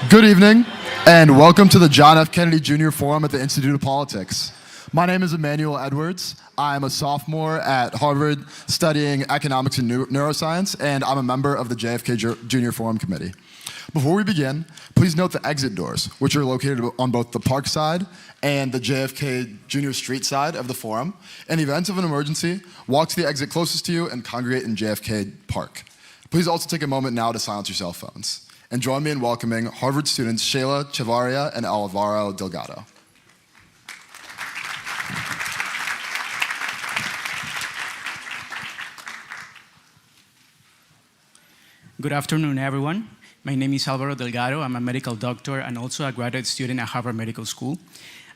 Good evening, and welcome to the John F. Kennedy Jr. Forum at the Institute of Politics. My name is Emmanuel Edwards. I'm a sophomore at Harvard studying economics and neuroscience, and I'm a member of the JFK Junior Forum Committee. Before we begin, please note the exit doors, which are located on both the park side and the JFK Junior Street side of the forum. In the event of an emergency, walk to the exit closest to you and congregate in JFK Park. Please also take a moment now to silence your cell phones. And join me in welcoming Harvard students Sheila Chavarria and Alvaro Delgado. Good afternoon, everyone. My name is Alvaro Delgado. I'm a medical doctor and also a graduate student at Harvard Medical School.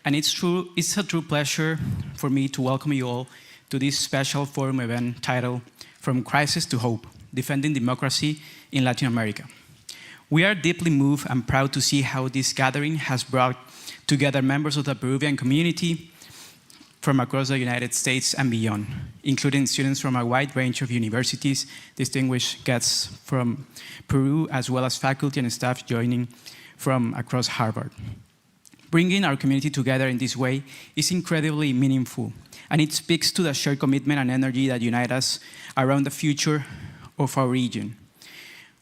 And it's a true pleasure for me to welcome you all to this special forum event titled From Crisis to Hope, Defending Democracy in Latin America. We are deeply moved and proud to see how this gathering has brought together members of the Peruvian community from across the United States and beyond, including students from a wide range of universities, distinguished guests from Peru, as well as faculty and staff joining from across Harvard. Bringing our community together in this way is incredibly meaningful, and it speaks to the shared commitment and energy that unite us around the future of our region.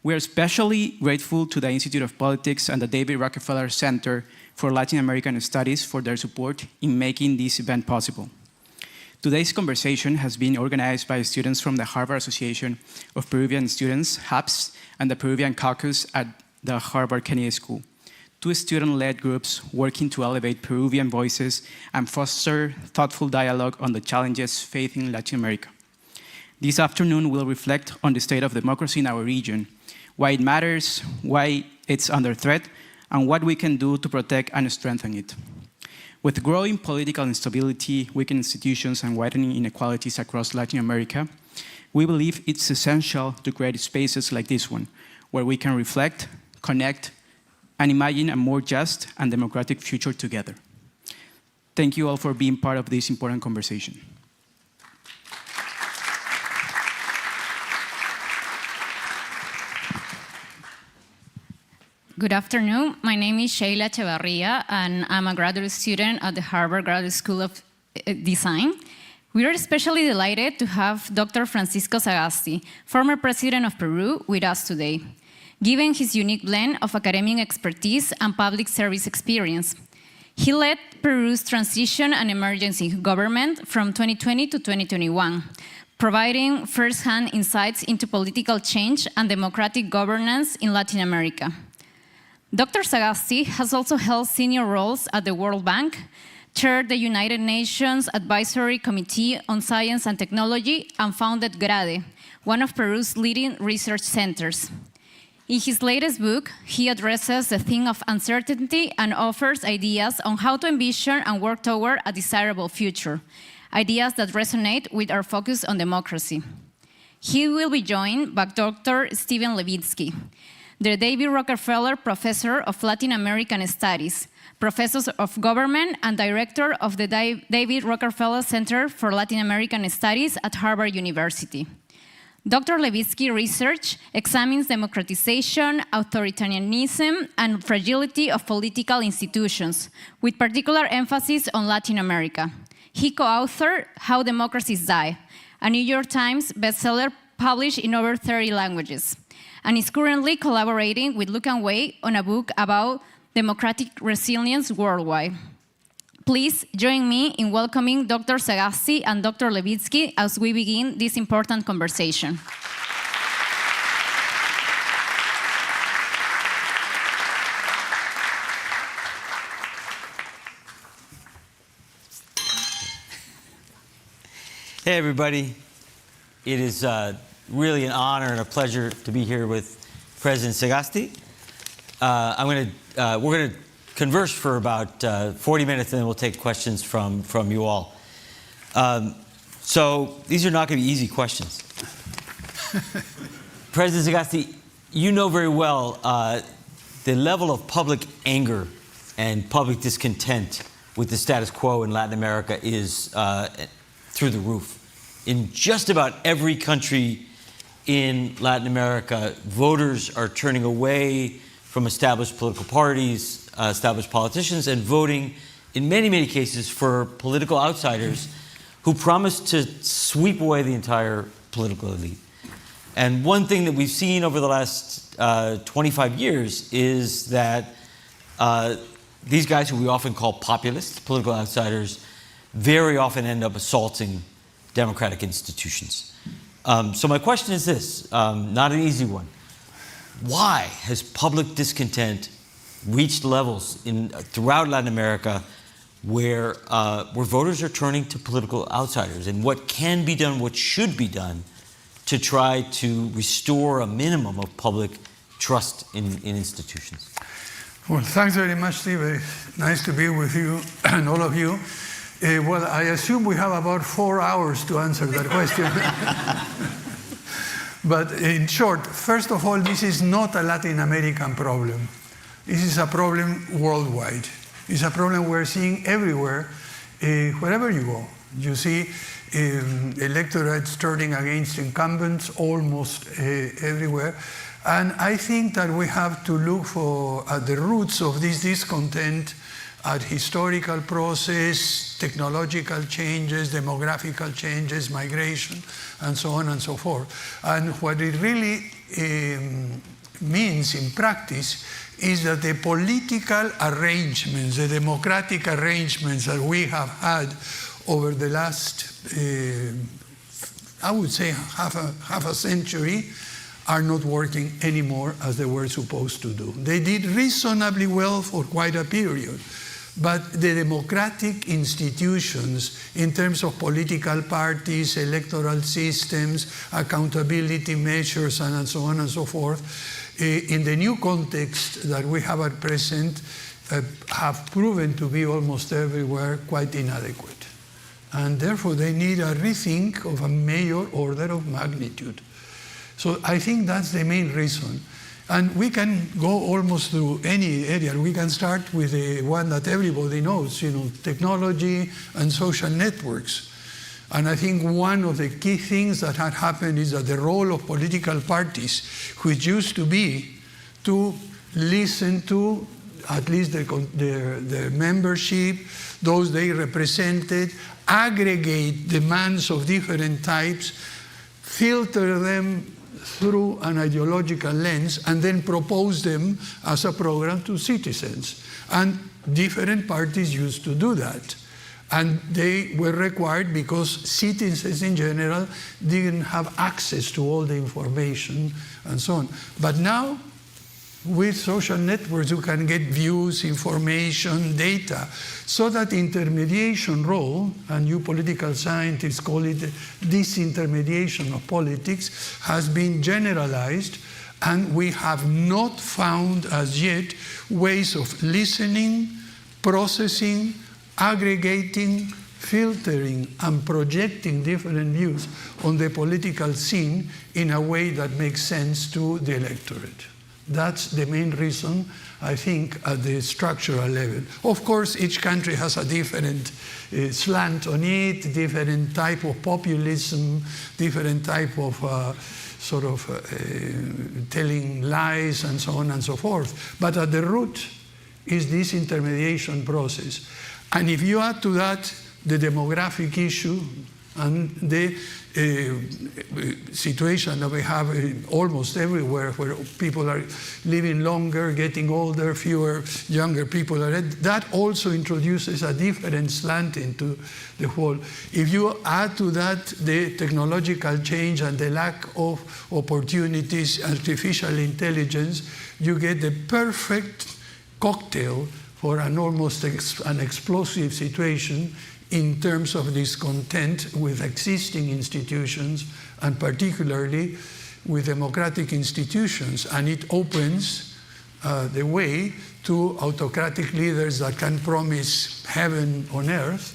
We are especially grateful to the Institute of Politics and the David Rockefeller Center for Latin American Studies for their support in making this event possible. Today's conversation has been organized by students from the Harvard Association of Peruvian Students, HAPS, and the Peruvian Caucus at the Harvard Kennedy School, two student-led groups working to elevate Peruvian voices and foster thoughtful dialogue on the challenges facing Latin America. This afternoon, we'll reflect on the state of democracy in our region, why it matters, why it's under threat, and what we can do to protect and strengthen it. With growing political instability, weakened institutions, and widening inequalities across Latin America, we believe it's essential to create spaces like this one, where we can reflect, connect, and imagine a more just and democratic future together. Thank you all for being part of this important conversation. Good afternoon. My name is Sheila Chavarria, and I'm a graduate student at the Harvard Graduate School of Design. We are especially delighted to have Dr. Francisco Sagasti, former President of Peru, with us today, given his unique blend of academic expertise and public service experience. He led Peru's transition and emergency government from 2020 to 2021, providing first-hand insights into political change and democratic governance in Latin America. Dr. Sagasti has also held senior roles at the World Bank, chaired the United Nations Advisory Committee on Science and Technology, and founded GRADE, one of Peru's leading research centers. In his latest book, he addresses the theme of uncertainty and offers ideas on how to envision and work toward a desirable future, ideas that resonate with our focus on democracy. He will be joined by Dr. Steven Levitsky, the David Rockefeller Professor of Latin American Studies, Professor of Government, and Director of the David Rockefeller Center for Latin American Studies at Harvard University. Dr. Levitsky's research examines democratization, authoritarianism, and fragility of political institutions, with particular emphasis on Latin America. He co-authored How Democracies Die, a New York Times bestseller published in over 30 languages, and is currently collaborating with Luke and Wei on a book about democratic resilience worldwide. Please join me in welcoming Dr. Sagasti and Dr. Levitsky as we begin this important conversation. Hey, everybody. It is really an honor and a pleasure to be here with President Sagasti. We're going to converse for about 40 minutes, and then we'll take questions from you all. So these are not going to be easy questions. President Sagasti, you know very well the level of public anger and public discontent with the status quo in Latin America is through the roof. In just about every country in Latin America, voters are turning away from established political parties, established politicians, and voting, in many, many cases, for political outsiders who promise to sweep away the entire political elite. And one thing that we've seen over the last 25 years is that these guys, who we often call populists, political outsiders, very often end up assaulting democratic institutions. So my question is this, not an easy one. Why has public discontent reached levels throughout Latin America where voters are turning to political outsiders? And what can be done, what should be done to try to restore a minimum of public trust in institutions? Well, thanks very much, Steve. Nice to be with you and all of you. Well, I assume we have about 4 hours to answer that question. But in short, first of all, this is not a Latin American problem. This is a problem worldwide. It's a problem we're seeing everywhere, wherever you go. You see electorates turning against incumbents almost everywhere. And I think that we have to look at the roots of this discontent at historical process, technological changes, demographical changes, migration, and so on and so forth. And what it really means in practice is that the political arrangements, the democratic arrangements that we have had over the last, I would say, half a century, are not working anymore as they were supposed to do. They did reasonably well for quite a period, but the democratic institutions, in terms of political parties, electoral systems, accountability measures, and so on and so forth, in the new context that we have at present, have proven to be almost everywhere quite inadequate. And therefore, they need a rethink of a major order of magnitude. So I think that's the main reason. And we can go almost through any area. We can start with the one that everybody knows, technology and social networks. And I think one of the key things that had happened is that the role of political parties, which used to be to listen to at least their membership, those they represented, aggregate demands of different types, filter them through an ideological lens, and then propose them as a program to citizens. And different parties used to do that. And they were required because citizens in general didn't have access to all the information and so on. But now, with social networks, you can get views, information, data, so that intermediation role, and you political scientists call it disintermediation of politics, has been generalized, and we have not found as yet ways of listening, processing, aggregating, filtering, and projecting different views on the political scene in a way that makes sense to the electorate. That's the main reason, I think, at the structural level. Of course, each country has a different slant on it, different type of populism, different type of telling lies, and so on and so forth. But at the root is this intermediation process. And if you add to that the demographic issue and the situation that we have almost everywhere, where people are living longer, getting older, fewer younger people are, that also introduces a different slant into the whole. If you add to that the technological change and the lack of opportunities, artificial intelligence, you get the perfect cocktail for an almost an explosive situation in terms of discontent with existing institutions, and particularly with democratic institutions. And it opens the way to autocratic leaders that can promise heaven on earth,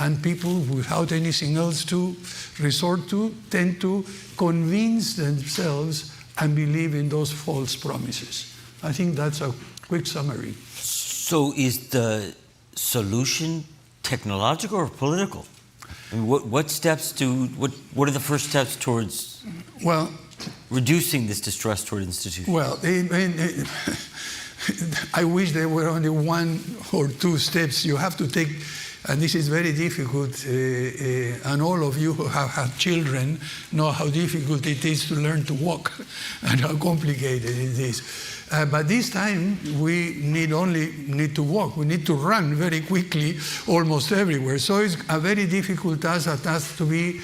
and people without anything else to resort to tend to convince themselves and believe in those false promises. I think that's a quick summary. So is the solution technological or political? I mean, what are the first steps towards reducing this distrust toward institutions? Well, I wish there were only one or two steps you have to take, and this is very difficult, and all of you who have had children know how difficult it is to learn to walk and how complicated it is. But this time, we need to walk. We need to run very quickly almost everywhere. So it's a very difficult task, a task to be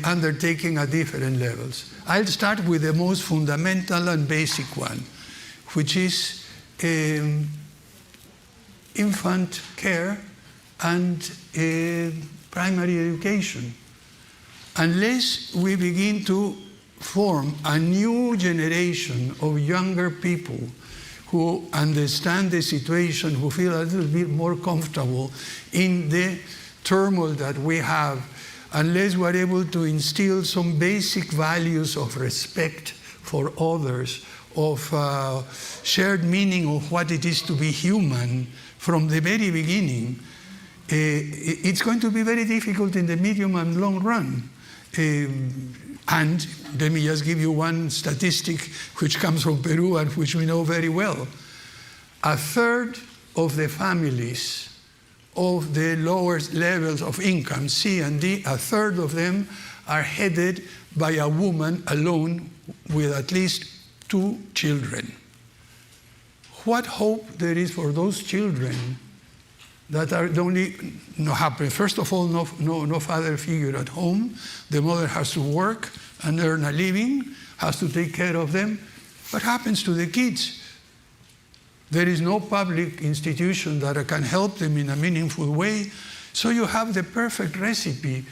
undertaking at different levels. I'll start with the most fundamental and basic one, which is infant care and primary education. Unless we begin to form a new generation of younger people who understand the situation, who feel a little bit more comfortable in the turmoil that we have, unless we're able to instill some basic values of respect for others, of shared meaning of what it is to be human from the very beginning, it's going to be very difficult in the medium and long run. And let me just give you one statistic which comes from Peru and which we know very well. A third of the families of the lower levels of income, C and D, a third of them are headed by a woman alone with at least 2 children. What hope there is for those children that are happen. First of all, no father figure at home. The mother has to work and earn a living, has to take care of them. What happens to the kids? There is no public institution that can help them in a meaningful way. So you have the perfect recipe,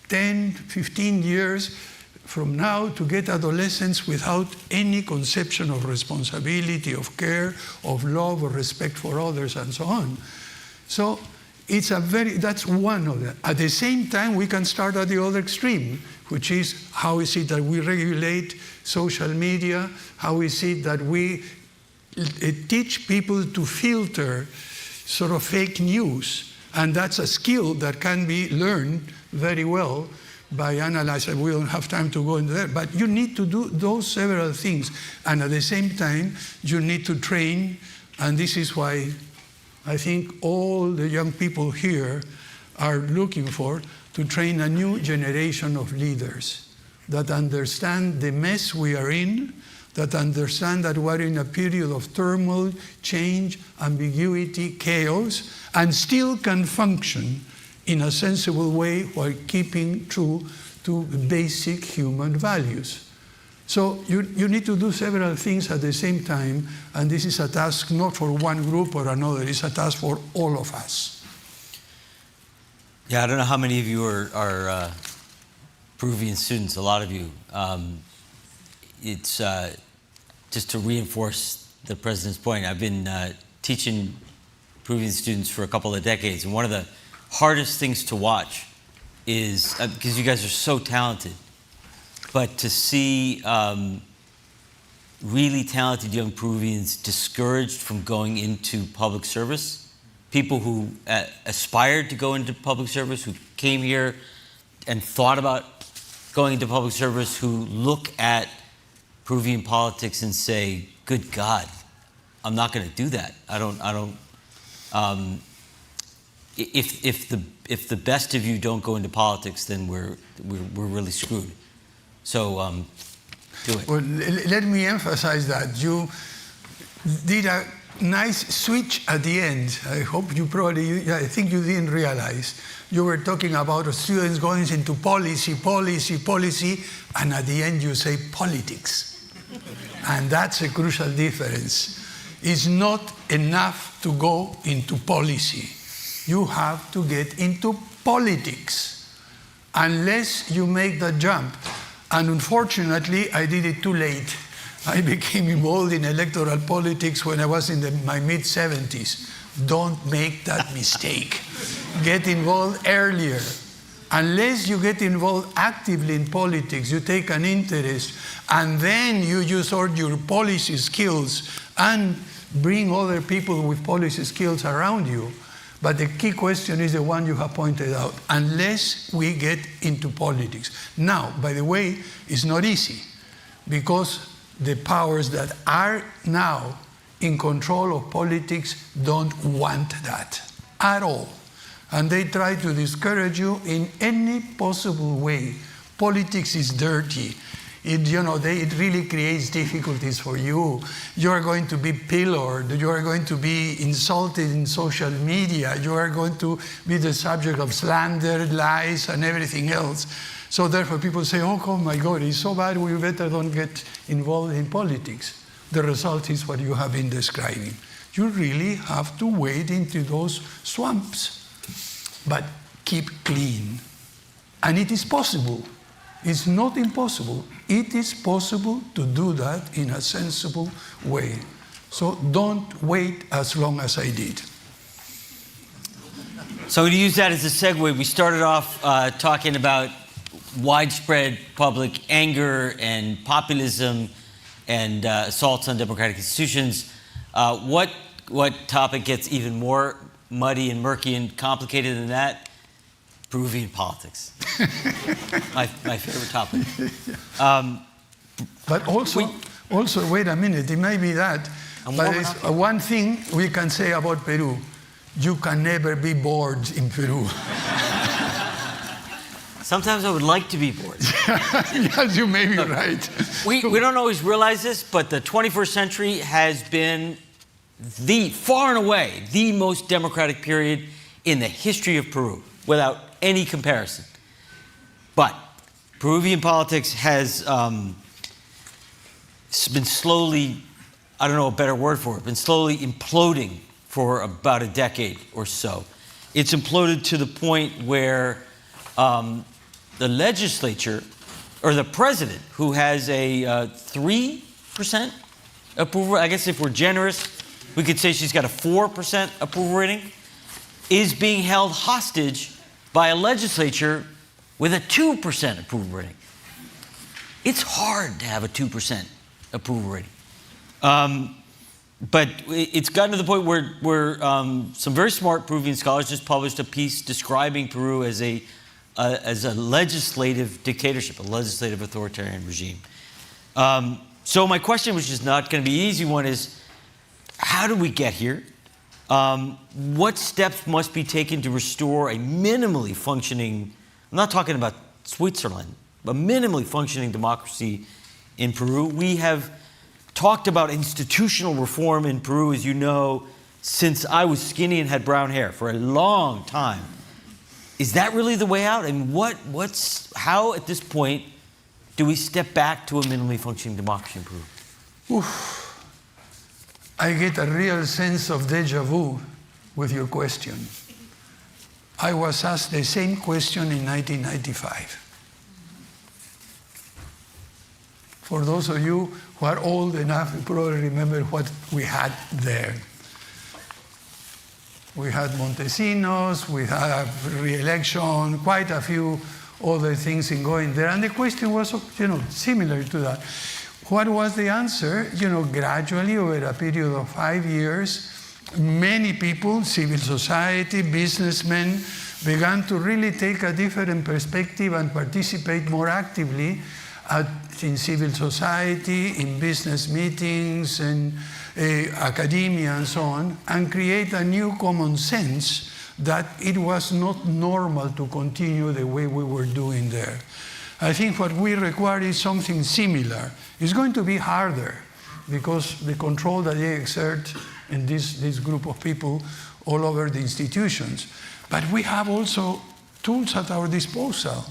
10, 15 years from now, to get adolescents without any conception of responsibility, of care, of love, or respect for others, and so on. So that's one of them. At the same time, we can start at the other extreme, which is how is it that we regulate social media? How is it that we teach people to filter sort of fake news? And that's a skill that can be learned very well by analyzing. We don't have time to go into that, but you need to do those several things. And at the same time, you need to train, and this is why I think all the young people here are looking for, to train a new generation of leaders that understand the mess we are in, that understand that we're in a period of turmoil, change, ambiguity, chaos, and still can function in a sensible way while keeping true to basic human values. So you need to do several things at the same time, and this is a task not for one group or another, it's a task for all of us. Yeah, I don't know how many of you are Peruvian students, a lot of you. It's just to reinforce the president's point, I've been teaching Peruvian students for a couple of decades, and one of the hardest things to watch is, because you guys are so talented, but to see really talented young Peruvians discouraged from going into public service, people who aspired to go into public service, who came here and thought about going into public service, who look at Peruvian politics and say, good God, I'm not going to do that. If the best of you don't go into politics, then we're really screwed. So do it. Well, let me emphasize that. You did a nice switch at the end. I hope I think you didn't realize. You were talking about students going into policy, and at the end you say politics. And that's a crucial difference. It's not enough to go into policy. You have to get into politics, unless you make the jump. And unfortunately, I did it too late. I became involved in electoral politics when I was in my mid-70s. Don't make that mistake. Get involved earlier. Unless you get involved actively in politics, you take an interest, and then you use all your policy skills and bring other people with policy skills around you. But the key question is the one you have pointed out, unless we get into politics. Now, by the way, it's not easy. because the powers that are now in control of politics don't want that at all. And they try to discourage you in any possible way. Politics is dirty. It really creates difficulties for you. You are going to be pillared. You are going to be insulted in social media. You are going to be the subject of slander, lies, and everything else. So therefore people say, oh my God, it's so bad, we better don't get involved in politics. The result is what you have been describing. You really have to wade into those swamps, but keep clean. And it is possible. It's not impossible. It is possible to do that in a sensible way. So don't wait as long as I did. So to use that as a segue, we started off talking about widespread public anger and populism and assaults on democratic institutions. What topic gets even more muddy and murky and complicated than that? Peruvian politics. my favorite topic. But also, wait a minute, it may be that, but it's one thing we can say about Peru. You can never be bored in Peru. Sometimes I would like to be bored. Yes, you may be right. We don't always realize this, but the 21st century has been far and away, the most democratic period in the history of Peru, without any comparison. But Peruvian politics has been slowly, I don't know a better word for it, been slowly imploding for about a decade or so. It's imploded to the point where the legislature, or the president, who has a 3% approval, I guess if we're generous, we could say she's got a 4% approval rating, is being held hostage by a legislature with a 2% approval rating. It's hard to have a 2% approval rating. But it's gotten to the point where some very smart Peruvian scholars just published a piece describing Peru as a legislative dictatorship, a legislative authoritarian regime. So my question, which is not going to be an easy one, is how did we get here? What steps must be taken to restore a minimally functioning, I'm not talking about Switzerland, but minimally functioning democracy in Peru? We have talked about institutional reform in Peru, as you know, since I was skinny and had brown hair for a long time. Is that really the way out? And how at this point do we step back to a minimally functioning democracy in Peru? Oof. I get a real sense of deja vu with your question. I was asked the same question in 1995. For those of you who are old enough, you probably remember what we had there. We had Montesinos, we had re-election, quite a few other things in going there. And the question was, similar to that. What was the answer? Gradually, over a period of 5 years, many people, civil society, businessmen, began to really take a different perspective and participate more actively in civil society, in business meetings, and academia, and so on, and create a new common sense that it was not normal to continue the way we were doing there. I think what we require is something similar. It's going to be harder because the control that they exert in this group of people all over the institutions. But we have also tools at our disposal.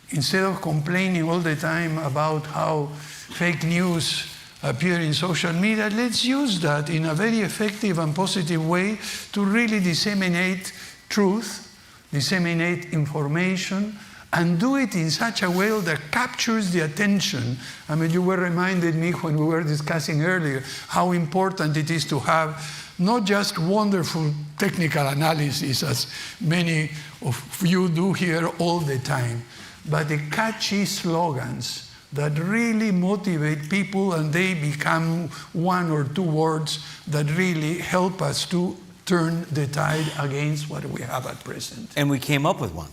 Instead of complaining all the time about how fake news appear in social media, let's use that in a very effective and positive way to really disseminate truth, disseminate information, and do it in such a way that captures the attention. I mean, you were reminded me when we were discussing earlier how important it is to have not just wonderful technical analysis, as many of you do here all the time, but the catchy slogans that really motivate people, and they become one or two words that really help us to turn the tide against what we have at present. And we came up with one.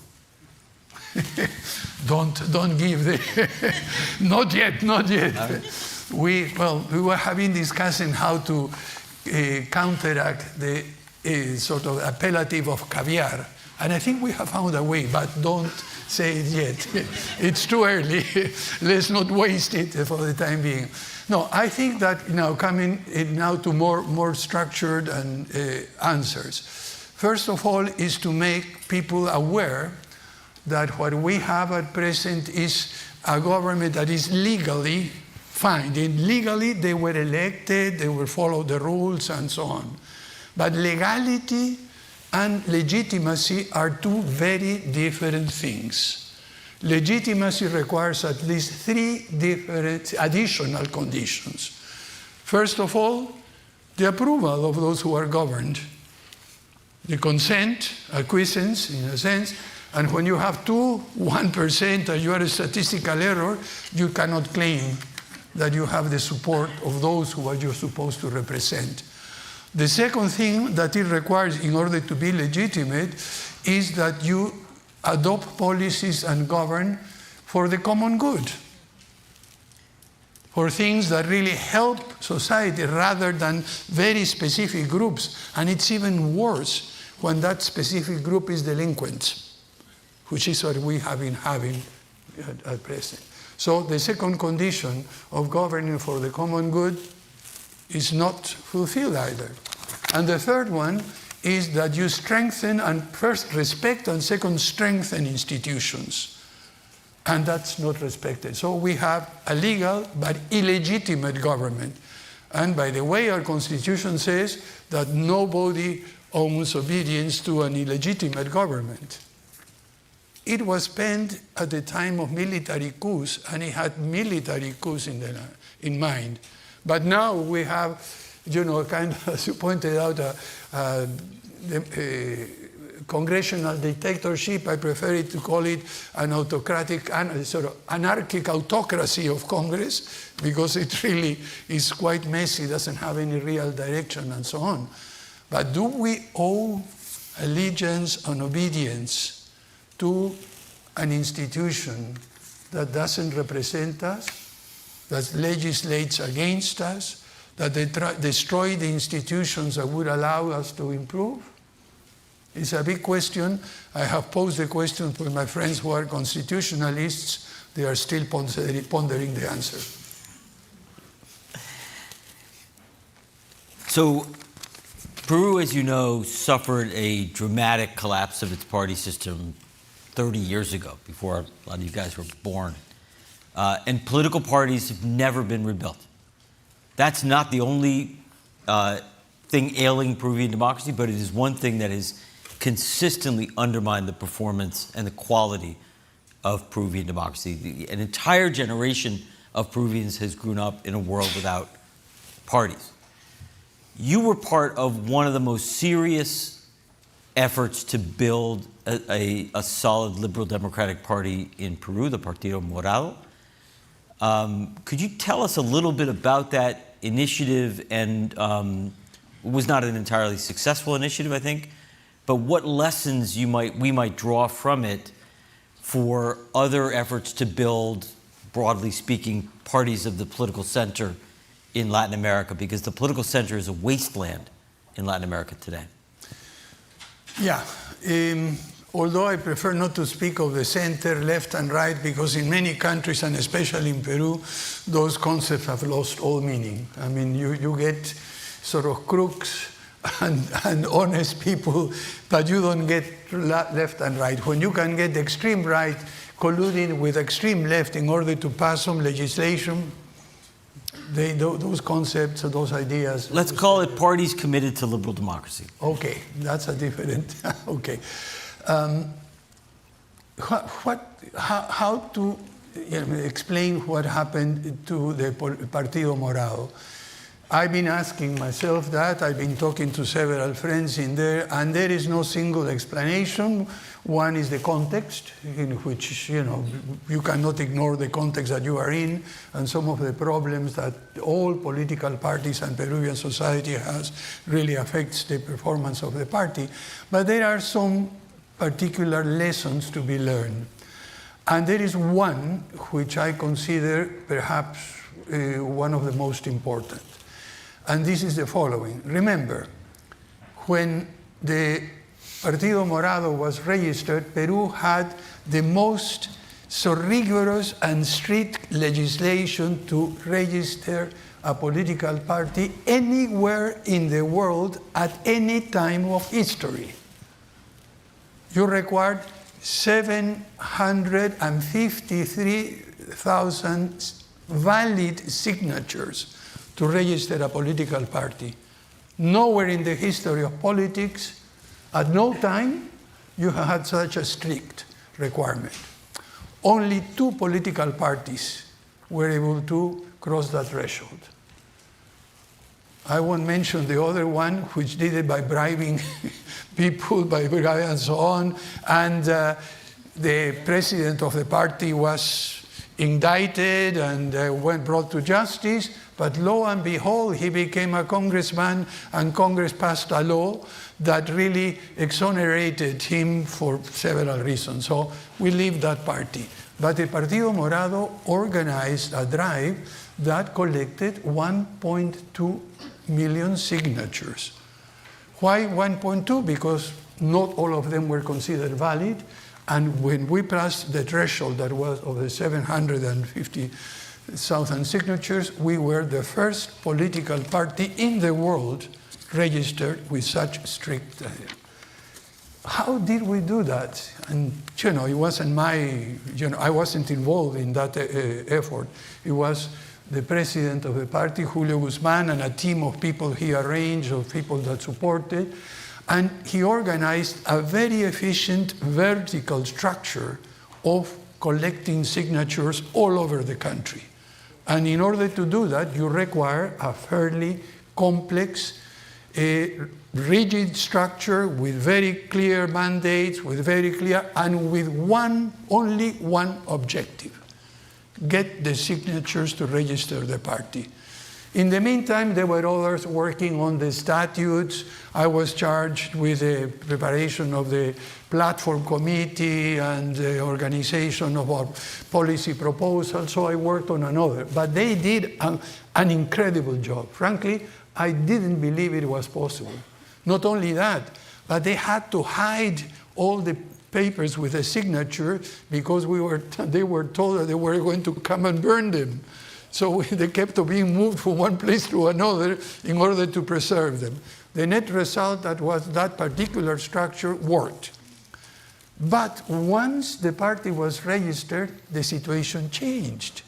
Don't give the, not yet. We were having discussing how to counteract the sort of appellative of caviar. And I think we have found a way, but don't say it yet. It's too early. Let's not waste it for the time being. No, I think that coming now to more structured and answers. First of all is to make people aware that what we have at present is a government that is legally fine. Legally, they were elected, they will follow the rules and so on. But legality and legitimacy are two very different things. Legitimacy requires at least 3 different additional conditions. First of all, the approval of those who are governed, the consent, acquiescence in a sense, and when you have 1% and you are a statistical error, you cannot claim that you have the support of those who are you supposed to represent. The second thing that it requires in order to be legitimate is that you adopt policies and govern for the common good, for things that really help society rather than very specific groups. And it's even worse when that specific group is delinquents, which is what we have been having at present. So the second condition of governing for the common good is not fulfilled either. And the third one is that you strengthen and first respect and second strengthen institutions. And that's not respected. So we have a legal but illegitimate government. And by the way, our constitution says that nobody owes obedience to an illegitimate government. It was penned at the time of military coups, and it had military coups in mind. But now we have, kind of, as you pointed out, congressional dictatorship. I prefer it to call it an autocratic, sort of anarchic autocracy of Congress, because it really is quite messy, doesn't have any real direction and so on. But do we owe allegiance and obedience to an institution that doesn't represent us, that legislates against us, that they destroy the institutions that would allow us to improve? It's a big question. I have posed the question for my friends who are constitutionalists. They are still pondering the answer. So Peru, as you know, suffered a dramatic collapse of its party system 30 years ago, before a lot of you guys were born. And political parties have never been rebuilt. That's not the only thing ailing Peruvian democracy, but it is one thing that has consistently undermined the performance and the quality of Peruvian democracy. An entire generation of Peruvians has grown up in a world without parties. You were part of one of the most serious efforts to build a solid liberal democratic party in Peru, the Partido Morado. Could you tell us a little bit about that initiative? And it was not an entirely successful initiative, I think, but what lessons we might draw from it for other efforts to build, broadly speaking, parties of the political center in Latin America, because the political center is a wasteland in Latin America today. Yeah. Although I prefer not to speak of the center, left and right, because in many countries, and especially in Peru, those concepts have lost all meaning. I mean, you get sort of crooks and honest people, but you don't get left and right. When you can get extreme right colluding with extreme left in order to pass some legislation, those concepts, those ideas. Let's call it parties committed to liberal democracy. Okay, that's a different, okay. How to explain what happened to the Partido Morado? I've been asking myself that. I've been talking to several friends in there, and there is no single explanation. One is the context, in which, you cannot ignore the context that you are in, and some of the problems that all political parties and Peruvian society has really affects the performance of the party. But there are some particular lessons to be learned. And there is one which I consider perhaps one of the most important. And this is the following. Remember, when the Partido Morado was registered, Peru had the most so rigorous and strict legislation to register a political party anywhere in the world at any time of history. You required 753,000 valid signatures to register a political party. Nowhere in the history of politics, at no time, you had such a strict requirement. Only 2 political parties were able to cross that threshold. I won't mention the other one, which did it by bribing people, and so on. And the president of the party was indicted and brought to justice. But lo and behold, he became a congressman, and Congress passed a law that really exonerated him for several reasons. So we leave that party. But the Partido Morado organized a drive that collected 1.2 million signatures. Why 1.2? Because not all of them were considered valid. And when we passed the threshold that was of the 750,000 signatures, we were the first political party in the world registered with such strict. How did we do that? And it wasn't I wasn't involved in that effort. It was the president of the party, Julio Guzman, and a team of people he arranged, of people that supported. And he organized a very efficient vertical structure of collecting signatures all over the country. And in order to do that, you require a fairly complex, rigid structure with very clear mandates, and with only one objective: get the signatures to register the party. In the meantime, there were others working on the statutes. I was charged with the preparation of the platform committee and the organization of our policy proposal, so I worked on another. But they did an incredible job. Frankly, I didn't believe it was possible. Not only that, but they had to hide all the papers with a signature because they were told that they were going to come and burn them. So they kept being moved from one place to another in order to preserve them. The net result that was that particular structure worked. But once the party was registered, the situation changed.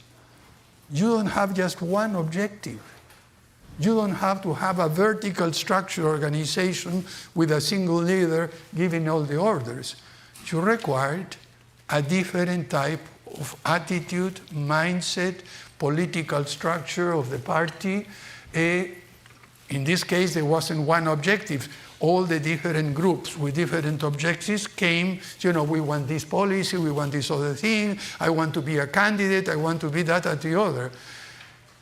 You don't have just one objective. You don't have to have a vertical structure organization with a single leader giving all the orders. You required a different type of attitude, mindset, political structure of the party. In this case, there wasn't one objective. All the different groups with different objectives came, we want this policy, we want this other thing, I want to be a candidate, I want to be that or the other.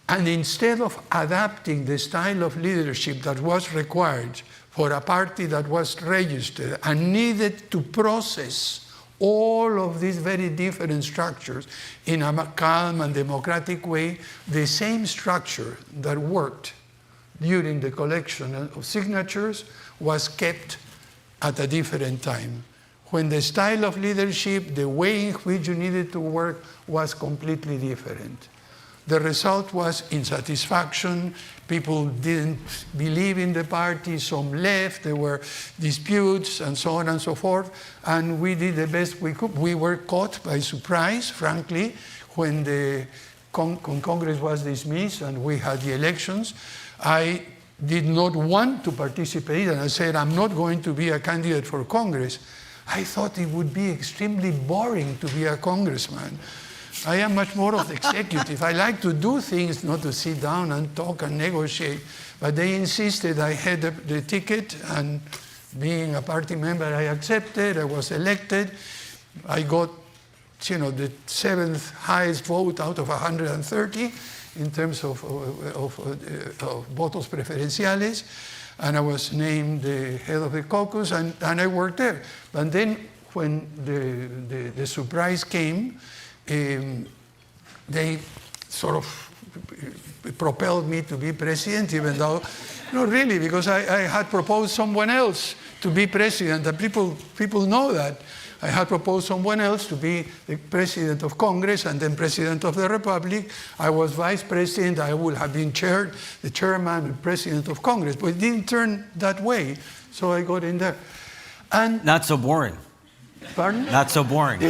And instead of adapting the style of leadership that was required for a party that was registered and needed to process all of these very different structures in a calm and democratic way, the same structure that worked during the collection of signatures was kept at a different time, when the style of leadership, the way in which you needed to work was completely different. The result was insatisfaction. People didn't believe in the party, some left, there were disputes, and so on and so forth. And we did the best we could. We were caught by surprise, frankly, when the Congress was dismissed and we had the elections. I did not want to participate, and I said, I'm not going to be a candidate for Congress. I thought it would be extremely boring to be a congressman. I am much more of the executive. I like to do things, not to sit down and talk and negotiate. But they insisted I had the ticket, and being a party member, I accepted. I was elected. I got, the 7th highest vote out of 130 in terms of votos preferenciales. And I was named the head of the caucus, and I worked there. But then when the surprise came, they sort of propelled me to be president, even though, not really, because I had proposed someone else to be president. And people know that. I had proposed someone else to be the president of Congress and then president of the Republic. I was vice president. I would have been the chairman and president of Congress. But it didn't turn that way, so I got in there. And Not so boring. pardon? Not so boring.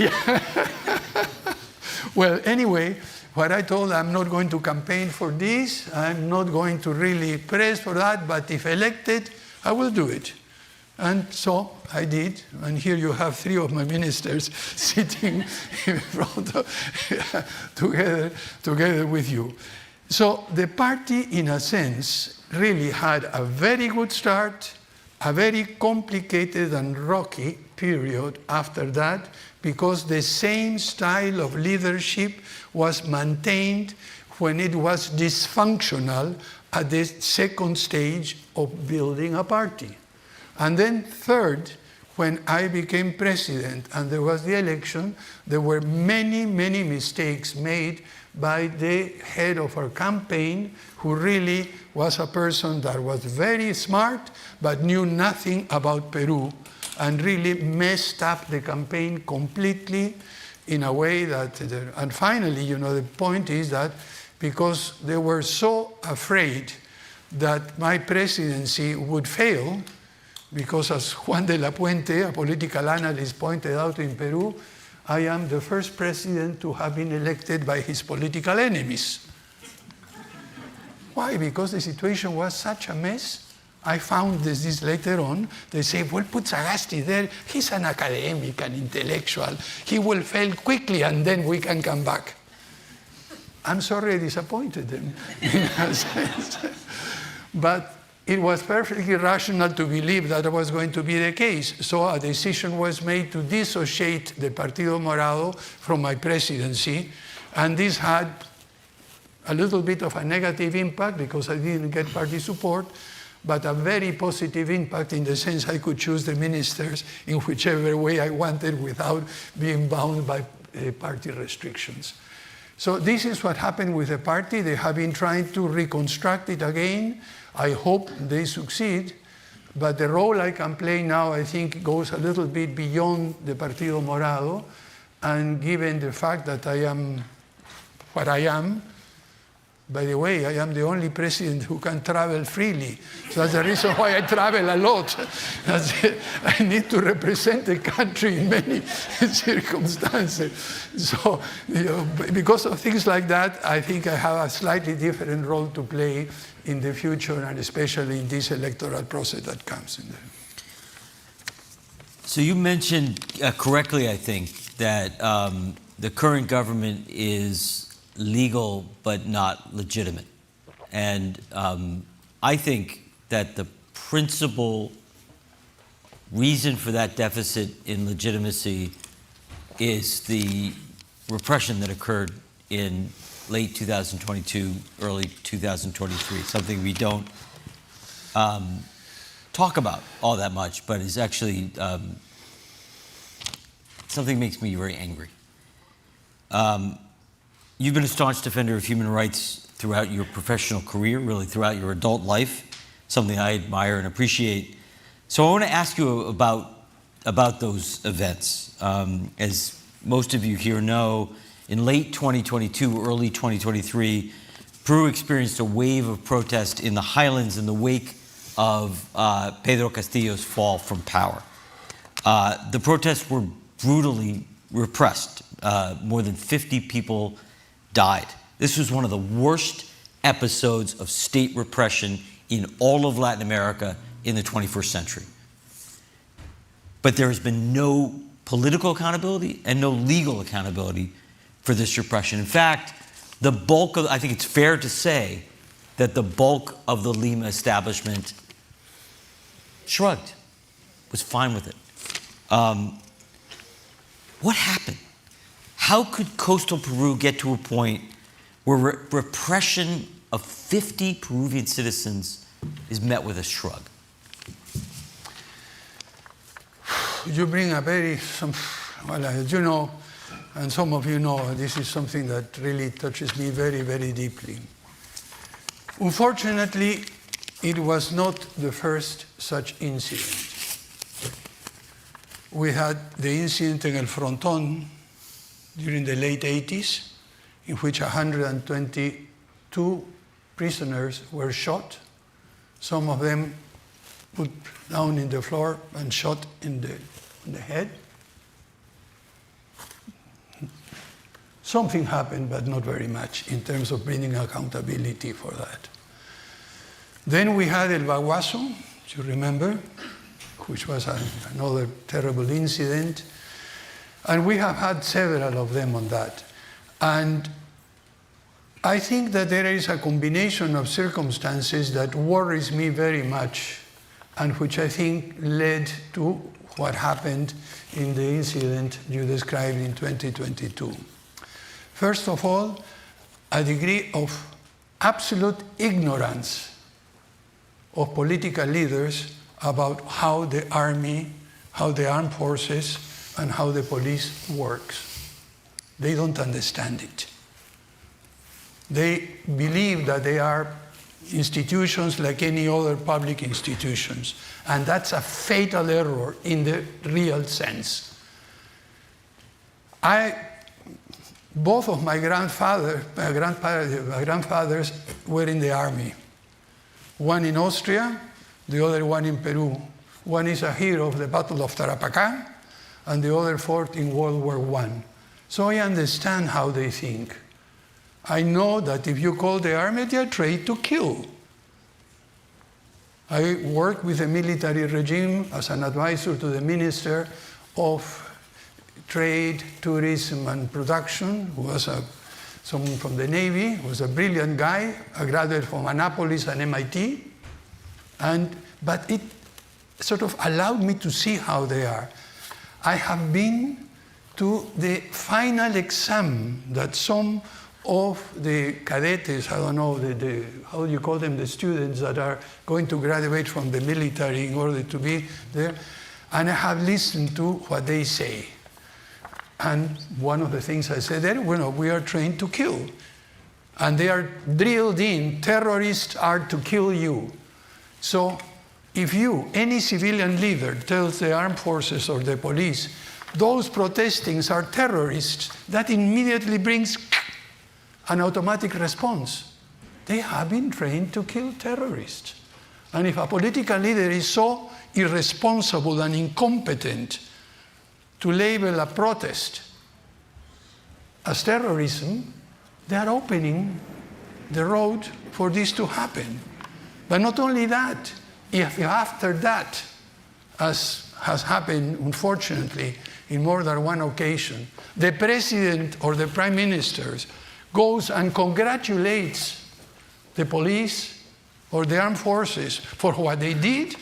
Well, anyway, what I told, I'm not going to campaign for this. I'm not going to really press for that. But if elected, I will do it. And so I did, and here you have 3 of my ministers sitting in front of, together with you. So the party, in a sense, really had a very good start, a very complicated and rocky period after that, because the same style of leadership was maintained when it was dysfunctional at the second stage of building a party. And then third, when I became president and there was the election, there were many, many mistakes made by the head of our campaign, who really was a person that was very smart, but knew nothing about Peru, and really messed up the campaign completely in a way that, and finally, the point is that because they were so afraid that my presidency would fail, because as Juan de la Puente, a political analyst, pointed out in Peru, I am the first president to have been elected by his political enemies. Why? Because the situation was such a mess. I found this later on. They say, well, put Sagasti there. He's an academic, an intellectual. He will fail quickly and then we can come back. I'm sorry I disappointed them. But it was perfectly rational to believe that was going to be the case. So a decision was made to dissociate the Partido Morado from my presidency. And this had a little bit of a negative impact because I didn't get party support, but a very positive impact in the sense I could choose the ministers in whichever way I wanted without being bound by party restrictions. So this is what happened with the party. They have been trying to reconstruct it again. I hope they succeed, but the role I can play now, I think, goes a little bit beyond the Partido Morado, and given the fact that I am what I am, by the way, I am the only president who can travel freely. So that's the reason why I travel a lot. I need to represent the country in many circumstances. So, because of things like that, I think I have a slightly different role to play in the future, and especially in this electoral process that comes in there. So you mentioned correctly, I think, that the current government is legal but not legitimate. And I think that the principal reason for that deficit in legitimacy is the repression that occurred in late 2022, early 2023, something we don't talk about all that much, but is actually something that makes me very angry. You've been a staunch defender of human rights throughout your professional career, really throughout your adult life, something I admire and appreciate. So I want to ask you about those events. As most of you here know, in late 2022, early 2023, Peru experienced a wave of protest in the highlands in the wake of Pedro Castillo's fall from power. The protests were brutally repressed. More than 50 people died. This was one of the worst episodes of state repression in all of Latin America in the 21st century. But there has been no political accountability and no legal accountability for this repression. In fact, the bulk of, I think it's fair to say that the bulk of the Lima establishment shrugged, was fine with it. What happened? How could coastal Peru get to a point where repression of 50 Peruvian citizens is met with a shrug? you bring a well, as you know, and some of you know, this is something that really touches me very, very deeply. Unfortunately, it was not the first such incident. We had the incident in El Frontón during the late 80s, in which 122 prisoners were shot, some of them put down in the floor and shot in the head. Something happened, but not very much, in terms of bringing accountability for that. Then we had El Baguazo, you remember, which was another terrible incident. And we have had several of them on that. And I think that there is a combination of circumstances that worries me very much, and which I think led to what happened in the incident you described in 2022. First of all, a degree of absolute ignorance of political leaders about how the army, how the armed forces, and how the police works. They don't understand it. They believe that they are institutions like any other public institutions, and that's a fatal error in the real sense. Both of my grandfathers were in the army. One in Austria, the other one in Peru. One is a hero of the Battle of Tarapacá, and the other fought in World War I. So I understand how they think. I know that if you call the army, they are trained to kill. I worked with the military regime as an advisor to the Minister of Trade, Tourism, and Production, who was someone from the Navy, who was a brilliant guy, a graduate from Annapolis and MIT. But it sort of allowed me to see how they are. I have been to the final exam that some of the cadetes, I don't know, how do you call them, the students that are going to graduate from the military in order to be there, and I have listened to what they say. And one of the things I said there, we are trained to kill. And they are drilled in, terrorists are to kill you. So if any civilian leader tells the armed forces or the police, those protesting are terrorists, that immediately brings an automatic response. They have been trained to kill terrorists. And if a political leader is so irresponsible and incompetent to label a protest as terrorism, they are opening the road for this to happen. But not only that, if after that, as has happened, unfortunately, in more than one occasion, the president or the prime minister goes and congratulates the police or the armed forces for what they did,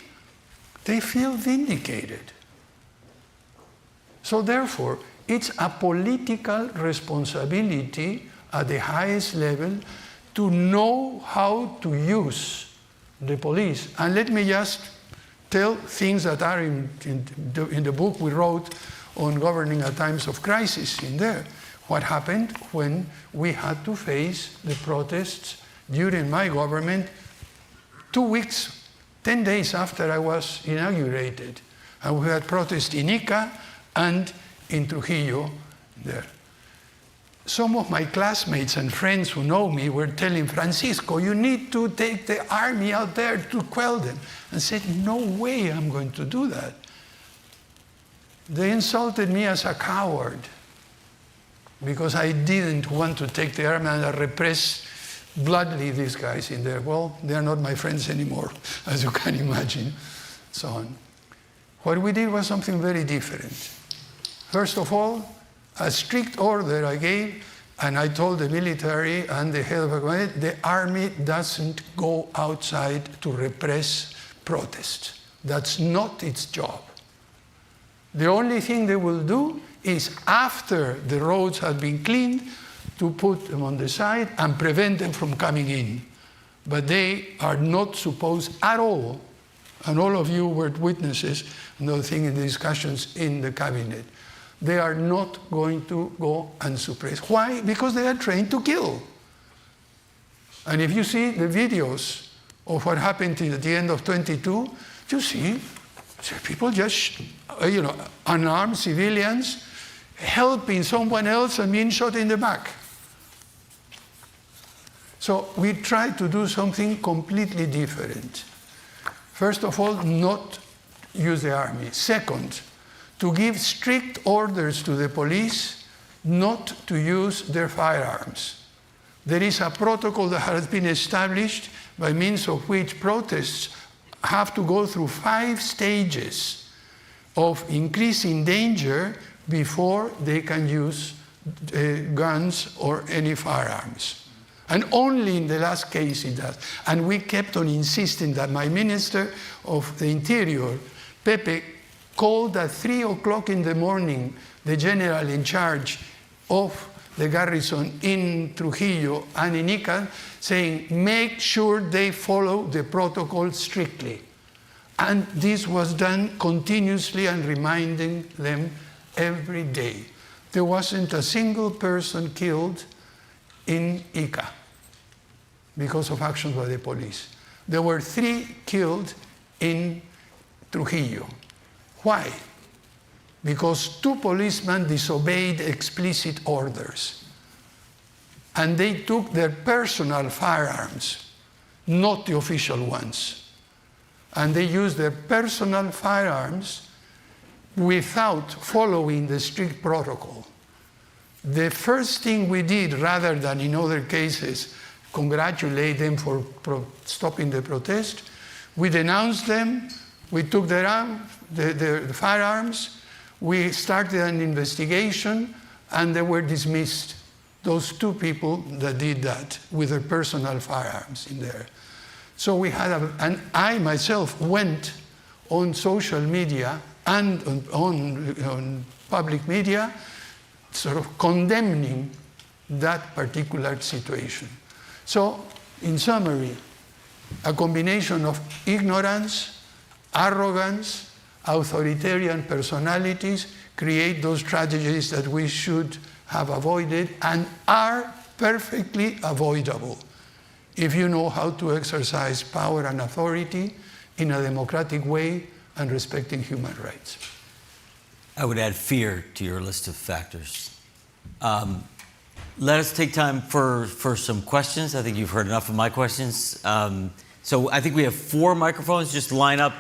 they feel vindicated. So therefore, it's a political responsibility at the highest level to know how to use the police. And let me just tell things that are in the book we wrote on governing at times of crisis in there. What happened when we had to face the protests during my government 2 weeks, 10 days after I was inaugurated. And we had protests in Ica and in Trujillo there. Some of my classmates and friends who know me were telling Francisco, you need to take the army out there to quell them. And said, no way I'm going to do that. They insulted me as a coward because I didn't want to take the army and repress bloodily these guys in there. Well, they're not my friends anymore, as you can imagine, so on. What we did was something very different. First of all, a strict order I gave, and I told the military and the head of the command, the army doesn't go outside to repress protests. That's not its job. The only thing they will do is, after the roads have been cleaned, to put them on the side and prevent them from coming in. But they are not supposed at all and all of you were witnesses, another thing in the discussions in the cabinet. They are not going to go unsuppressed. Why? Because they are trained to kill. And if you see the videos of what happened at the end of 22, you see people just, unarmed civilians helping someone else and being shot in the back. So we try to do something completely different. First of all, not use the army. Second, to give strict orders to the police not to use their firearms. There is a protocol that has been established by means of which protests have to go through 5 stages of increasing danger before they can use guns or any firearms. And only in the last case it does. And we kept on insisting that my Minister of the Interior, Pepe, called at 3 o'clock in the morning the general in charge of the garrison in Trujillo and in Ica, saying, make sure they follow the protocol strictly. And this was done continuously and reminding them every day. There wasn't a single person killed in Ica because of actions by the police. There were 3 killed in Trujillo. Why? Because 2 policemen disobeyed explicit orders. And they took their personal firearms, not the official ones. And they used their personal firearms without following the strict protocol. The first thing we did, rather than in other cases congratulate them for stopping the protest, we denounced them, we took their firearms, we started an investigation, and they were dismissed, those 2 people that did that with their personal firearms in there. So we had, and I myself went on social media and on public media, sort of condemning that particular situation. So, in summary, a combination of ignorance, arrogance, authoritarian personalities create those tragedies that we should have avoided and are perfectly avoidable if you know how to exercise power and authority in a democratic way and respecting human rights. I would add fear to your list of factors. Let us take time for some questions. I think you've heard enough of my questions. So I think we have 4 microphones. Just line up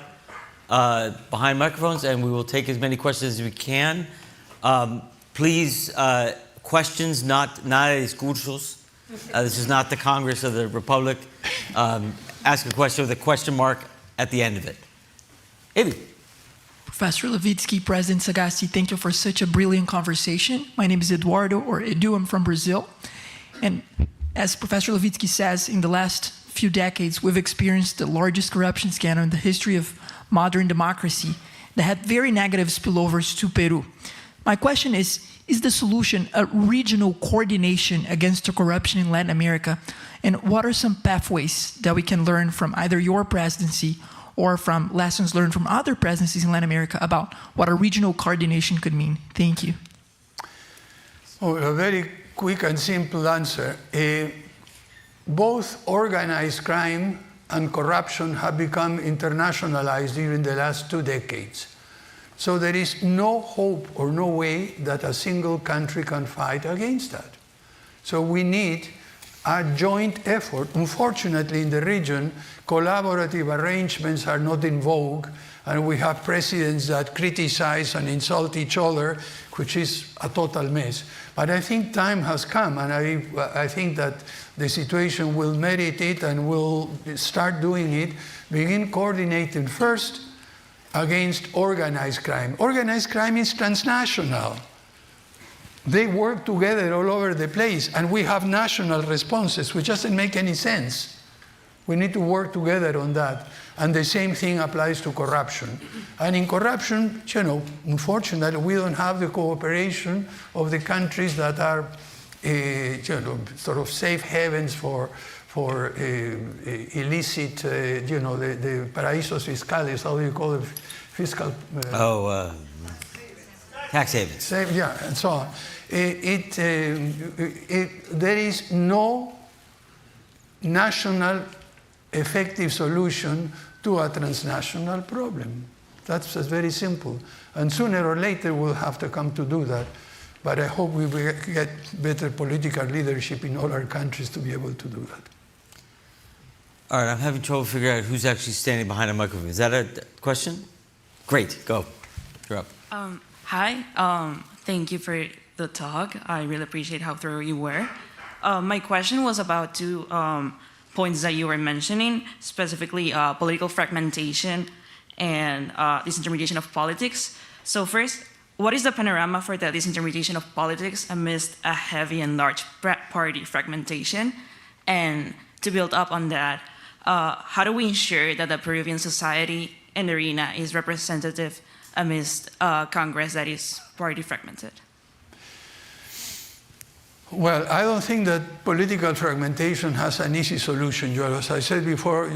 behind microphones, and we will take as many questions as we can. Please, questions, not discursos. This is not the Congress of the Republic. Ask a question with a question mark at the end of it. Eddie. Professor Levitsky, President Sagasti, thank you for such a brilliant conversation. My name is Eduardo, or Edu, I'm from Brazil. And as Professor Levitsky says, in the last few decades, we've experienced the largest corruption scandal in the history of modern democracy that had very negative spillovers to Peru. My question is the solution a regional coordination against the corruption in Latin America? And what are some pathways that we can learn from either your presidency or from lessons learned from other presidencies in Latin America about what a regional coordination could mean? Thank you. Oh, a very quick and simple answer. Both organized crime and corruption have become internationalized during the last 2 decades. So there is no hope or no way that a single country can fight against that. So we need a joint effort. Unfortunately, in the region, collaborative arrangements are not in vogue, and we have presidents that criticize and insult each other, which is a total mess. But I think time has come, and I think that the situation will merit it, and we'll start doing it, begin coordinating first against organized crime. Organized crime is transnational. They work together all over the place, and we have national responses, which doesn't make any sense. We need to work together on that. And the same thing applies to corruption. And in corruption, unfortunately, we don't have the cooperation of the countries that are, sort of safe havens for for illicit, the paraísos fiscales, how do you call it, fiscal? Tax havens. Yeah, and so on. There is no national effective solution to a transnational problem. That's just very simple. And sooner or later we'll have to come to do that. But I hope we will get better political leadership in all our countries to be able to do that. All right, I'm having trouble figuring out who's actually standing behind a microphone. Is that a question? Great, go. You're up. Hi, thank you for the talk. I really appreciate how thorough you were. My question was about two points that you were mentioning, specifically political fragmentation and disintermediation of politics. So first, what is the panorama for the disintermediation of politics amidst a heavy and large party fragmentation? And to build up on that, how do we ensure that the Peruvian society and arena is representative amidst Congress that is party fragmented? Well, I don't think that political fragmentation has an easy solution. As I said before,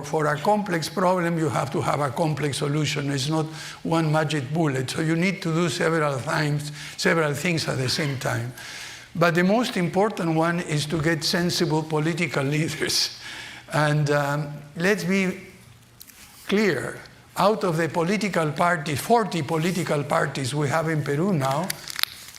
for a complex problem, you have to have a complex solution. It's not one magic bullet. So you need to do several things at the same time. But the most important one is to get sensible political leaders. And let's be clear. Out of the political parties, 40 political parties we have in Peru now,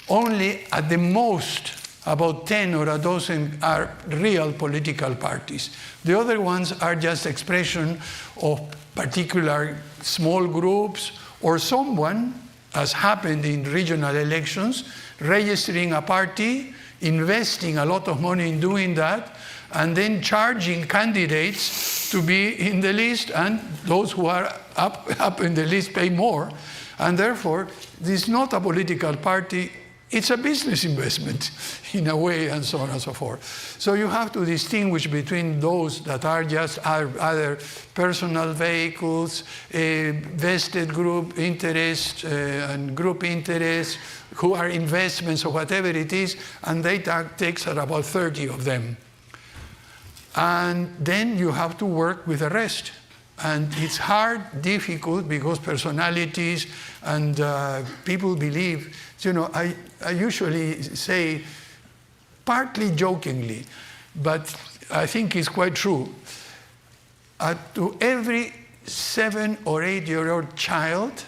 only at the most about 10 or a dozen are real political parties. The other ones are just expression of particular small groups or someone, as happened in regional elections, registering a party, investing a lot of money in doing that, and then charging candidates to be in the list, and those who are up in the list pay more. And therefore, this is not a political party, it's a business investment in a way, and so on and so forth. So you have to distinguish between those that are just either personal vehicles, vested group interests, and group interests, who are investments or whatever it is, and they takes about 30 of them. And then you have to work with the rest. And it's hard, difficult, because personalities and people believe, I usually say, partly jokingly, but I think it's quite true, to every 7 or 8-year-old child,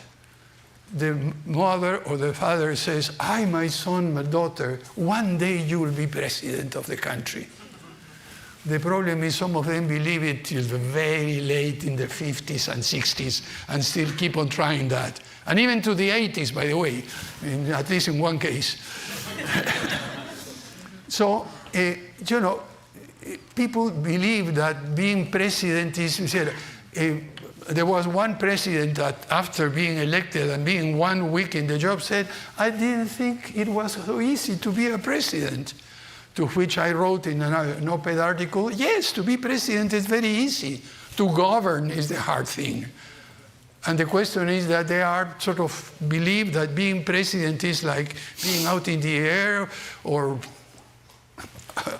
the mother or the father says, my son, my daughter, one day you will be president of the country. The problem is some of them believe it till very late in the 50s and 60s and still keep on trying that. And even to the 80s, by the way, at least in one case. So, people believe that being president is, there was one president that after being elected and being 1 week in the job said, I didn't think it was so easy to be a president. To which I wrote in an op-ed article, yes, to be president is very easy. To govern is the hard thing. And the question is that they are sort of believe that being president is like being out in the air, or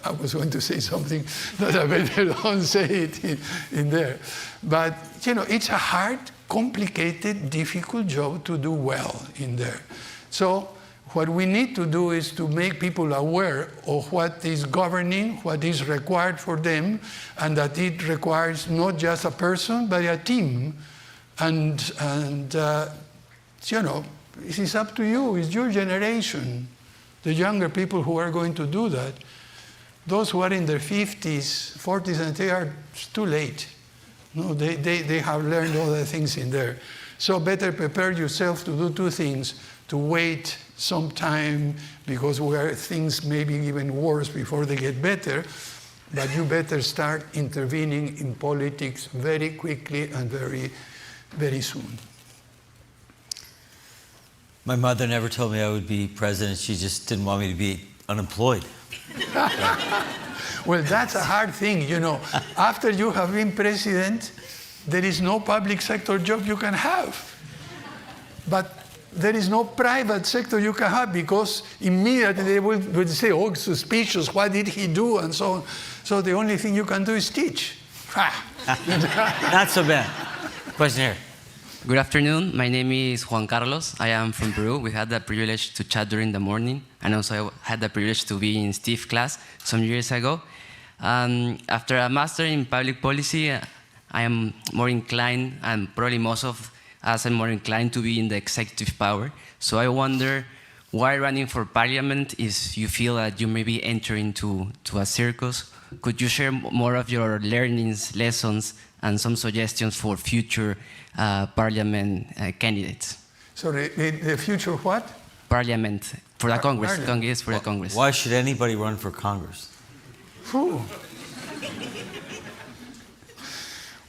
I was going to say something that I better don't say it in there. But, it's a hard, complicated, difficult job to do well in there. So what we need to do is to make people aware of what is governing, what is required for them, and that it requires not just a person, but a team. And it is up to you. It's your generation, the younger people who are going to do that. Those who are in their 50s, 40s, and they are too late. No, they have learned all the things in there. So better prepare yourself to do two things, to wait some time, because things may be even worse before they get better, but you better start intervening in politics very quickly and very, very soon. My mother never told me I would be president. She just didn't want me to be unemployed. Well, that's a hard thing, After you have been president, there is no public sector job you can have. But there is no private sector you can have, because immediately they will say, oh, suspicious, what did he do, and so on. So the only thing you can do is teach. Not so bad. Question here. Good afternoon. My name is Juan Carlos. I am from Peru. We had the privilege to chat during the morning, and also I had the privilege to be in Steve's class some years ago. After a master in public policy, I am more inclined, and probably most of us are more inclined to be in the executive power. So I wonder why running for parliament is you feel that you may be entering to a circus. Could you share more of your learnings, lessons, and some suggestions for future parliament candidates? Sorry, the future what? Parliament, for the Congress. Parliament. Congress for the Congress. Why should anybody run for Congress? Whew.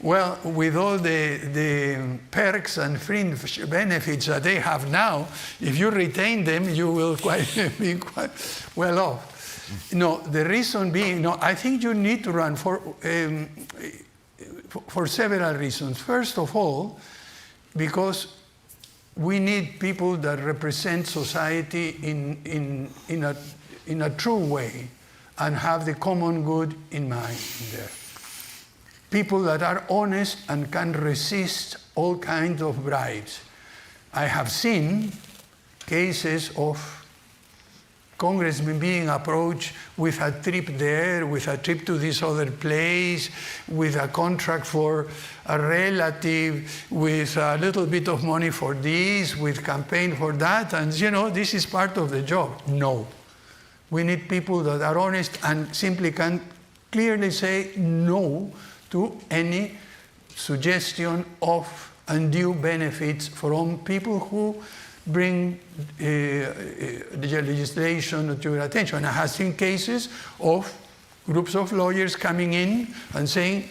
Well, with all the perks and fringe benefits that they have now, if you retain them, you will be quite well off. No, the reason being, no, I think you need to run for several reasons. First of all, because we need people that represent society in a true way and have the common good in mind there. People that are honest and can resist all kinds of bribes. I have seen cases of congressmen being approached with a trip there, with a trip to this other place, with a contract for a relative, with a little bit of money for this, with campaign for that, and this is part of the job. No. We need people that are honest and simply can clearly say no to any suggestion of undue benefits from people who bring the legislation to your attention. I have seen cases of groups of lawyers coming in and saying,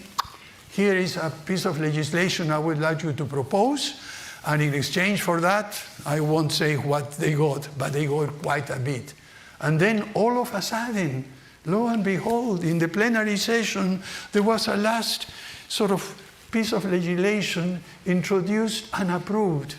here is a piece of legislation I would like you to propose, and in exchange for that, I won't say what they got, but they got quite a bit. And then all of a sudden, lo and behold, in the plenary session, there was a last sort of piece of legislation introduced and approved.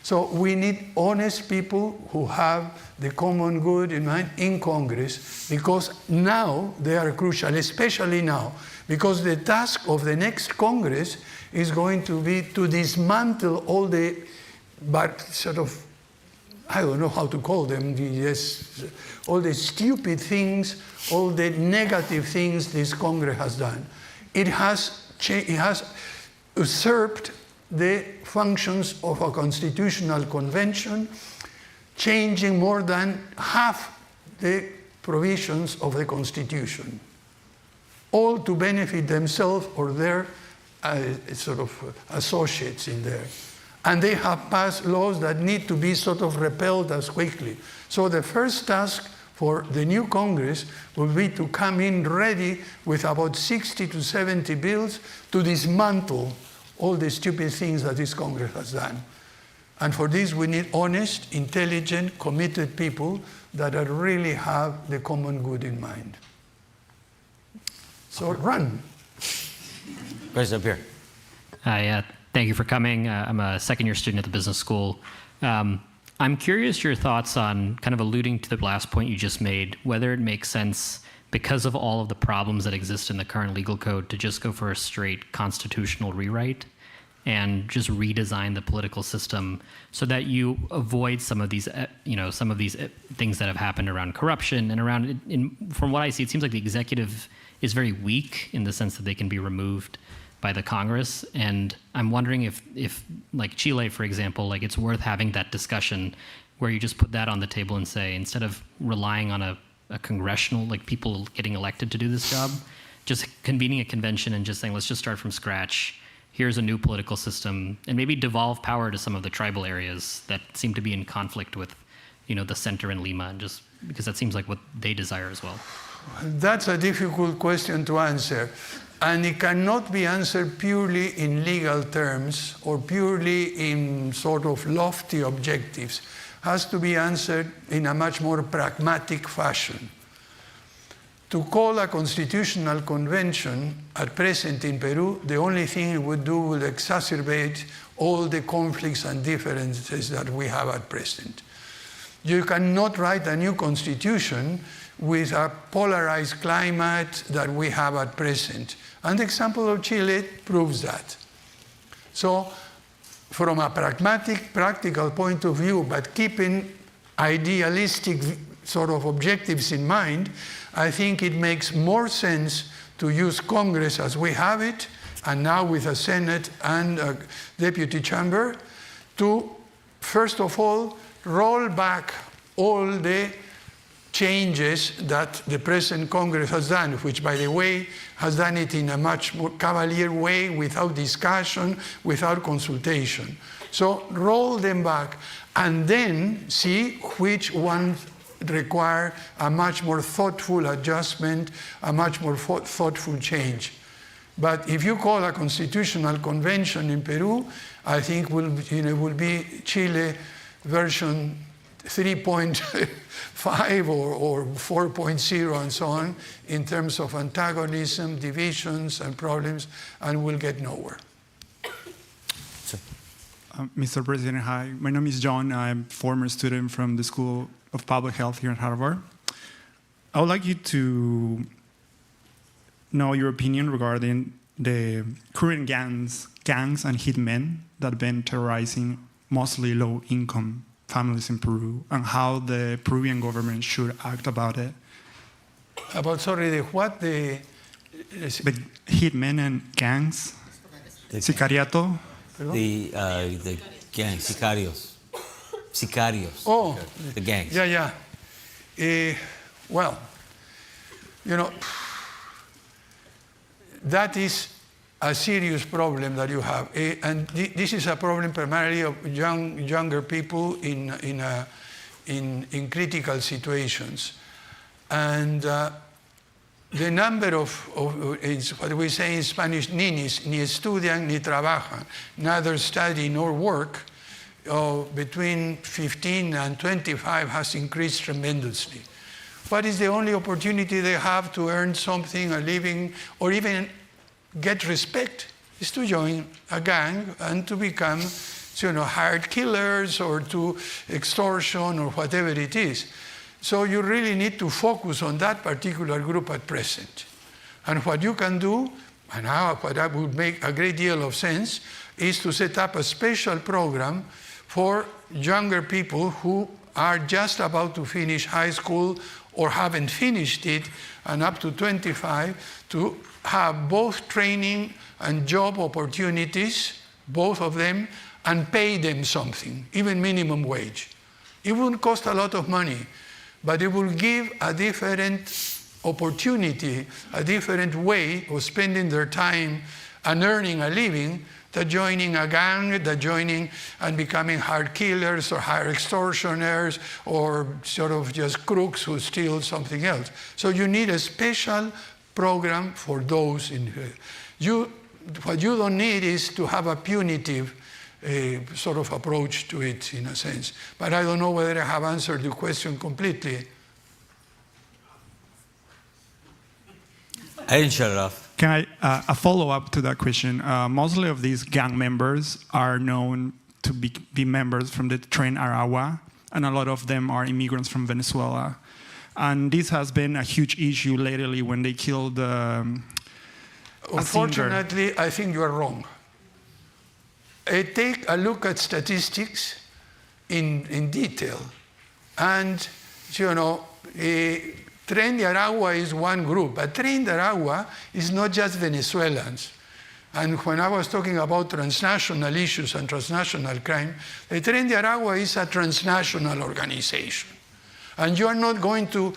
So we need honest people who have the common good in mind in Congress, because now they are crucial, especially now, because the task of the next Congress is going to be to dismantle all the sort of, I don't know how to call them, all the stupid things, all the negative things this Congress has done. It has usurped the functions of a constitutional convention, changing more than half the provisions of the Constitution, all to benefit themselves or their sort of associates in there. And they have passed laws that need to be sort of repealed as quickly. So the first task for the new Congress will be to come in ready with about 60 to 70 bills to dismantle all the stupid things that this Congress has done. And for this we need honest, intelligent, committed people that really have the common good in mind. So run. Question up here. Hi, thank you for coming. I'm a second-year student at the business school. I'm curious your thoughts on, kind of alluding to the last point you just made, whether it makes sense, because of all of the problems that exist in the current legal code, to just go for a straight constitutional rewrite and just redesign the political system so that you avoid some of these, things that have happened around corruption and around. From what I see, it seems like the executive is very weak in the sense that they can be removed by the Congress, and I'm wondering if like Chile, for example, like it's worth having that discussion where you just put that on the table and say, instead of relying on a congressional, like people getting elected to do this job, just convening a convention and just saying, let's just start from scratch. Here's a new political system, and maybe devolve power to some of the tribal areas that seem to be in conflict with, the center in Lima, and just because that seems like what they desire as well. That's a difficult question to answer. And it cannot be answered purely in legal terms or purely in sort of lofty objectives. It has to be answered in a much more pragmatic fashion. To call a constitutional convention at present in Peru, the only thing it would do would exacerbate all the conflicts and differences that we have at present. You cannot write a new constitution with a polarized climate that we have at present. And the example of Chile proves that. So, from a pragmatic, practical point of view, but keeping idealistic sort of objectives in mind, I think it makes more sense to use Congress as we have it, and now with a Senate and a deputy chamber, to, first of all, roll back all the changes that the present Congress has done, which, by the way, has done it in a much more cavalier way, without discussion, without consultation. So roll them back, and then see which ones require a much more thoughtful adjustment, a much more thoughtful change. But if you call a constitutional convention in Peru, I think will be Chile version 3.5 or 4.0 and so on, in terms of antagonism, divisions, and problems, and we'll get nowhere. Mr. President, hi. My name is John. I'm a former student from the School of Public Health here at Harvard. I would like you to know your opinion regarding the current gangs and hitmen that have been terrorizing mostly low-income families in Peru, and how the Peruvian government should act about it. About, sorry, the what? The hitmen and gangs? Sicariato? The gang, sicarios. Sicarios. Oh, the gangs. Yeah. Well, that is a serious problem that you have. And this is a problem primarily of younger people in critical situations. And the number of what we say in Spanish, ninis, ni estudian ni trabajan, neither study nor work, between 15 and 25 has increased tremendously. What is the only opportunity they have to earn something, a living, or even get respect, is to join a gang and to become, hired killers, or to extortion, or whatever it is. So you really need to focus on that particular group at present. And what you can do, and what that would make a great deal of sense, is to set up a special program for younger people who are just about to finish high school or haven't finished it, and up to 25, to have both training and job opportunities, both of them, and pay them something, even minimum wage. It wouldn't cost a lot of money, but it will give a different opportunity, a different way of spending their time and earning a living, than joining a gang, than joining and becoming hired killers or hired extortioners, or sort of just crooks who steal something else. So you need a special program for those in here. What you don't need is to have a punitive sort of approach to it, in a sense. But I don't know whether I have answered your question completely. I didn't shut it off. Can I, a follow-up to that question? Mostly of these gang members are known to be members from the Tren Aragua, and a lot of them are immigrants from Venezuela. And this has been a huge issue lately when they killed Unfortunately, I think you are wrong. Take a look at statistics in detail. And, Tren de Aragua is one group, but Tren de Aragua is not just Venezuelans. And when I was talking about transnational issues and transnational crime, the Tren de Aragua is a transnational organization. And you are not going to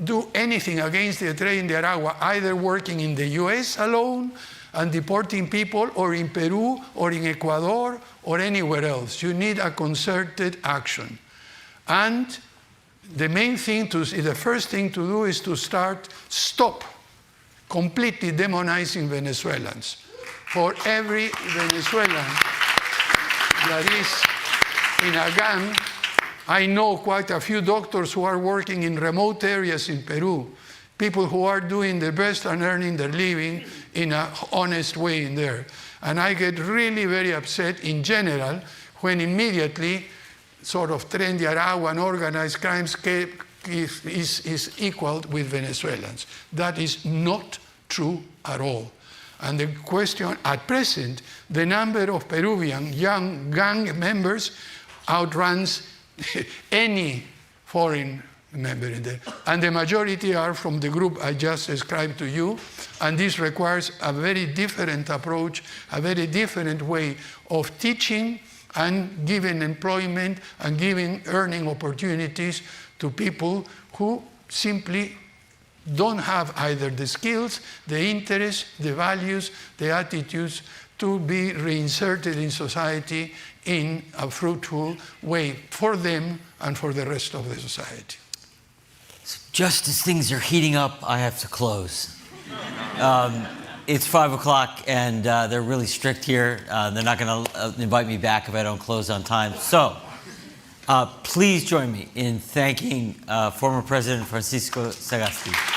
do anything against the Tren de Aragua, either working in the US alone and deporting people, or in Peru, or in Ecuador, or anywhere else. You need a concerted action. And the main thing the first thing to do is to stop completely demonizing Venezuelans. For every Venezuelan that is in a gang, I know quite a few doctors who are working in remote areas in Peru, people who are doing their best and earning their living in an honest way in there. And I get really very upset in general when immediately sort of Tren de Aragua and organized crime is equal with Venezuelans. That is not true at all. And the question, at present, the number of Peruvian young gang members outruns any foreign member in there. And the majority are from the group I just described to you. And this requires a very different approach, a very different way of teaching and giving employment and giving earning opportunities to people who simply don't have either the skills, the interest, the values, the attitudes to be reinserted in society in a fruitful way for them and for the rest of the society. Just as things are heating up, I have to close. It's 5 o'clock, and they're really strict here. They're not going to invite me back if I don't close on time. So please join me in thanking former President Francisco Sagasti.